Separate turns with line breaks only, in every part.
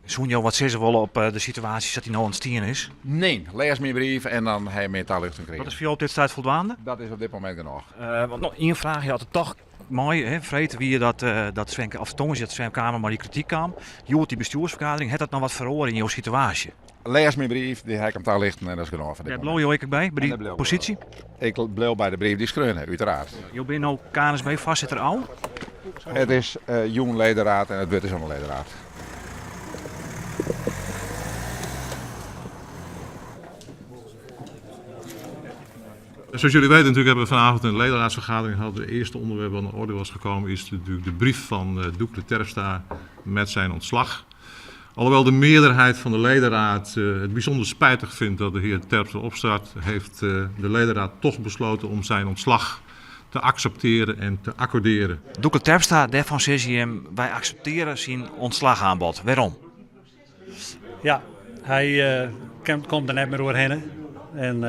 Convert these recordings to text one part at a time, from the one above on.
Soenjo, wat zeggen ze wel op de situatie dat hij nou aan het stieren is?
Nee, lees mijn brief en dan heb je meer toelichting
Wat
krijgen.
is voor jou op dit tijd voldoende?
Dat is op dit moment genoeg.
Want nog één vraag, je had het toch mooi, hè, Vreet, wie je dat Sven, of Tongens, dat Sven Kamer maar die kritiek kwam. Je hoort die bestuursvergadering, heeft dat nou wat verhoren in jouw situatie?
Lees mijn brief, die heb ik hem toelichten en dat is genoeg. Voor dit
Jij
moment.
bloei je ook bij
En daar
die
blijf ik
positie?
Ik bleef bij de brief die schreeuwen, uiteraard.
Je bent nou KNSB-voorzitter al.
Het is jong ledenraad en het wordt is een ledenraad.
Zoals jullie weten natuurlijk hebben we vanavond een ledenraadsvergadering gehad. Het eerste onderwerp wat aan de orde was gekomen is natuurlijk de brief van Doekle Terpstra met zijn ontslag. Alhoewel de meerderheid van de ledenraad het bijzonder spijtig vindt dat de heer Terpstra opstaat, heeft de ledenraad toch besloten om zijn ontslag te accepteren en te accorderen.
Doekle Terpstra, daarvan zeg je hem, wij accepteren zijn ontslagaanbod. Waarom?
Ja, hij komt er net meer doorheen. En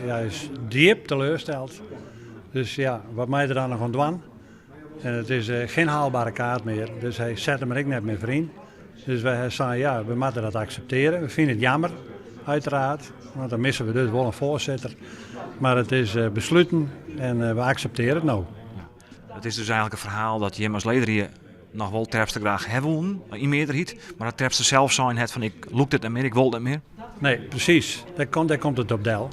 hij is diep teleurgesteld. Dus ja, wat mij er dan nog aan doen. En het is geen haalbare kaart meer. Dus hij zet hem er ook net meer vriend. Dus wij zeiden ja, we moeten dat accepteren. We vinden het jammer, uiteraard. Want dan missen we dus wel een voorzitter. Maar het is besloten en we accepteren het nou.
Het is dus eigenlijk een verhaal dat je als leider hier nog wel Terpstra graag hebben, in meerderheid. Maar dat Terpstra zelf zijn het van ik look dit niet meer, ik wil dit meer.
Nee, precies. Daar komt het op del.